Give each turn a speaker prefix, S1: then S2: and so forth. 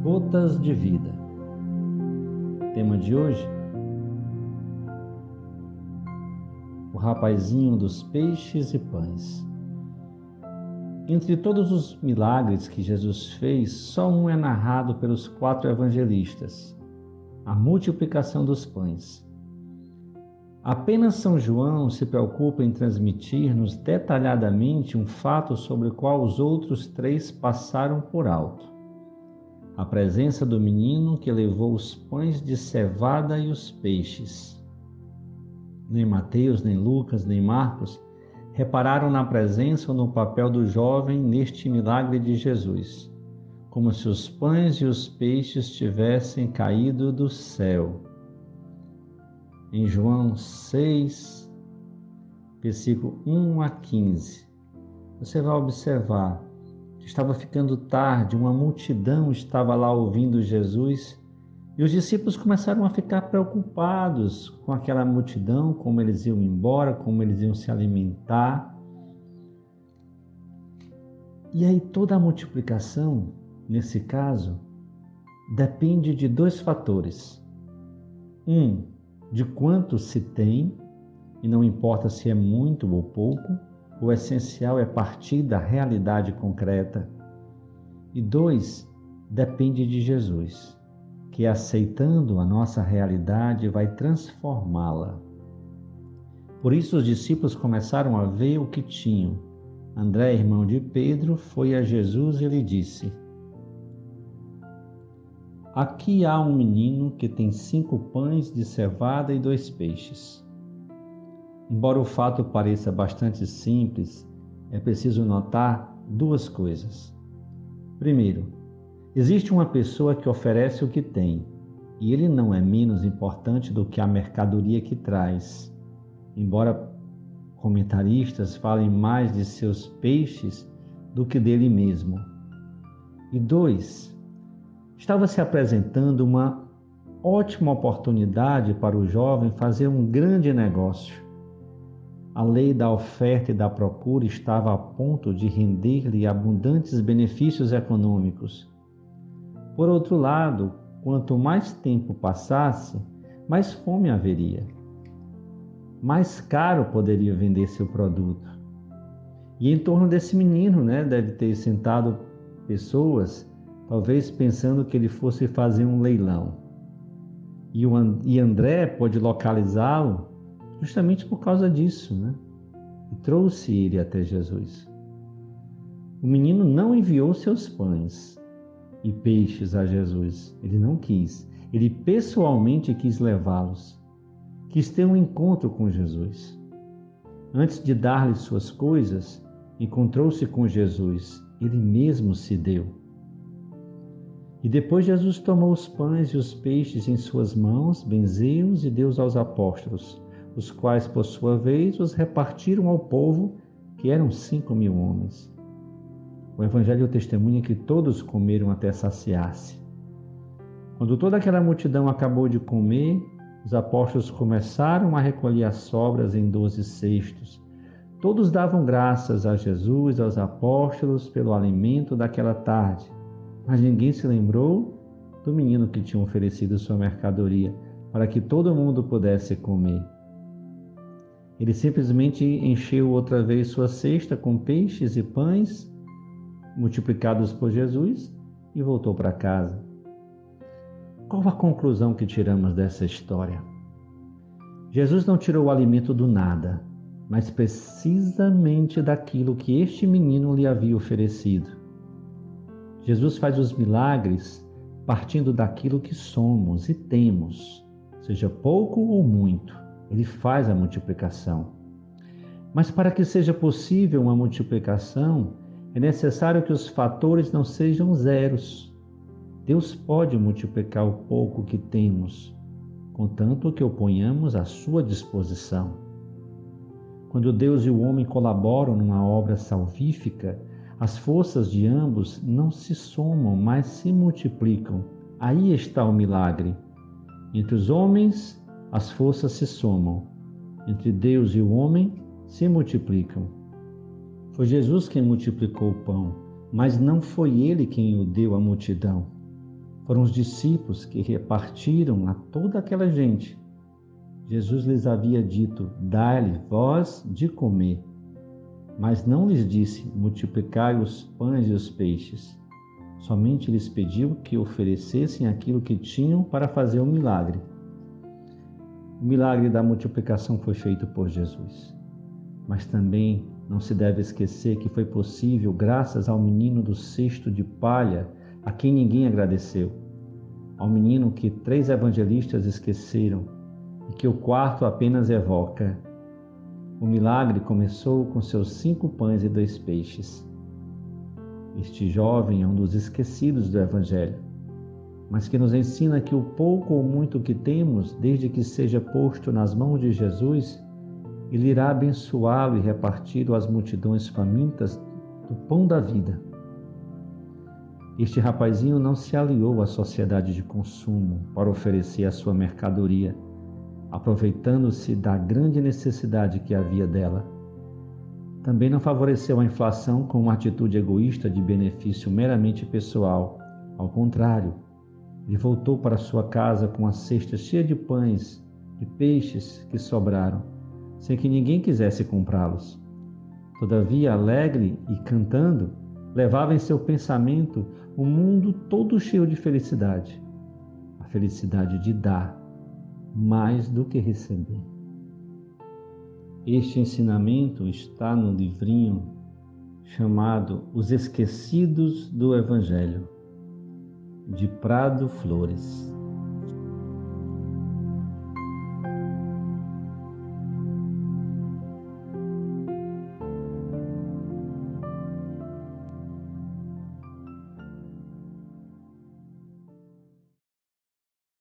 S1: Gotas de vida. Tema de hoje: o rapazinho dos peixes e pães. Entre todos os milagres que Jesus fez, só um é narrado pelos 4 evangelistas: a multiplicação dos pães. Apenas São João se preocupa em transmitir-nos detalhadamente um fato sobre o qual os outros 3 passaram por alto: a presença do menino que levou os pães de cevada e os peixes. Nem Mateus, nem Lucas, nem Marcos repararam na presença ou no papel do jovem neste milagre de Jesus, como se os pães e os peixes tivessem caído do céu. Em João 6, versículo 1 a 15, você vai observar que estava ficando tarde, uma multidão estava lá ouvindo Jesus, e os discípulos começaram a ficar preocupados com aquela multidão, como eles iam embora, como eles iam se alimentar. E aí toda a multiplicação, nesse caso, depende de 2 fatores. De quanto se tem, e não importa se é muito ou pouco, o essencial é partir da realidade concreta. E 2, depende de Jesus, que aceitando a nossa realidade vai transformá-la. Por isso os discípulos começaram a ver o que tinham. André, irmão de Pedro, foi a Jesus e lhe disse: aqui há um menino que tem 5 pães de cevada e 2 peixes. Embora o fato pareça bastante simples, é preciso notar 2 coisas. Primeiro, existe uma pessoa que oferece o que tem, e ele não é menos importante do que a mercadoria que traz. Embora comentaristas falem mais de seus peixes do que dele mesmo. E 2, estava se apresentando uma ótima oportunidade para o jovem fazer um grande negócio. A lei da oferta e da procura estava a ponto de render-lhe abundantes benefícios econômicos. Por outro lado, quanto mais tempo passasse, mais fome haveria. Mais caro poderia vender seu produto. E em torno desse menino, deve ter sentado pessoas, talvez pensando que ele fosse fazer um leilão. E André pôde localizá-lo justamente por causa disso, e trouxe ele até Jesus. O menino não enviou seus pães e peixes a Jesus. Ele não quis. Ele pessoalmente quis levá-los. Quis ter um encontro com Jesus. Antes de dar-lhe suas coisas, encontrou-se com Jesus. Ele mesmo se deu. E depois Jesus tomou os pães e os peixes em suas mãos, benzeu-os e deu-os aos apóstolos, os quais, por sua vez, os repartiram ao povo, que eram 5.000 homens. O Evangelho testemunha que todos comeram até saciar-se. Quando toda aquela multidão acabou de comer, os apóstolos começaram a recolher as sobras em 12 cestos. Todos davam graças a Jesus e aos apóstolos pelo alimento daquela tarde, mas ninguém se lembrou do menino que tinha oferecido sua mercadoria para que todo mundo pudesse comer. Ele simplesmente encheu outra vez sua cesta com peixes e pães multiplicados por Jesus e voltou para casa. Qual a conclusão que tiramos dessa história? Jesus não tirou o alimento do nada, mas precisamente daquilo que este menino lhe havia oferecido. Jesus faz os milagres partindo daquilo que somos e temos, seja pouco ou muito. Ele faz a multiplicação. Mas para que seja possível uma multiplicação, é necessário que os fatores não sejam zeros. Deus pode multiplicar o pouco que temos, contanto que o ponhamos à sua disposição. Quando Deus e o homem colaboram numa obra salvífica, as forças de ambos não se somam, mas se multiplicam. Aí está o milagre. Entre os homens, as forças se somam. Entre Deus e o homem, se multiplicam. Foi Jesus quem multiplicou o pão, mas não foi ele quem o deu à multidão. Foram os discípulos que repartiram a toda aquela gente. Jesus lhes havia dito: dai-lhe vós de comer. Mas não lhes disse: multiplicai os pães e os peixes. Somente lhes pediu que oferecessem aquilo que tinham para fazer o milagre. O milagre da multiplicação foi feito por Jesus. Mas também não se deve esquecer que foi possível graças ao menino do cesto de palha, a quem ninguém agradeceu. Ao menino que 3 evangelistas esqueceram e que o 4º apenas evoca. O milagre começou com seus 5 pães e 2 peixes. Este jovem é um dos esquecidos do Evangelho, mas que nos ensina que o pouco ou muito que temos, desde que seja posto nas mãos de Jesus, Ele irá abençoá-lo e reparti-lo às multidões famintas do pão da vida. Este rapazinho não se aliou à sociedade de consumo para oferecer a sua mercadoria, aproveitando-se da grande necessidade que havia dela. Também não favoreceu a inflação com uma atitude egoísta de benefício meramente pessoal. Ao contrário, ele voltou para sua casa com a cesta cheia de pães e peixes que sobraram, sem que ninguém quisesse comprá-los. Todavia, alegre e cantando, levava em seu pensamento um mundo todo cheio de felicidade. A felicidade de dar mais do que receber. Este ensinamento está no livrinho chamado Os Esquecidos do Evangelho, de Prado Flores.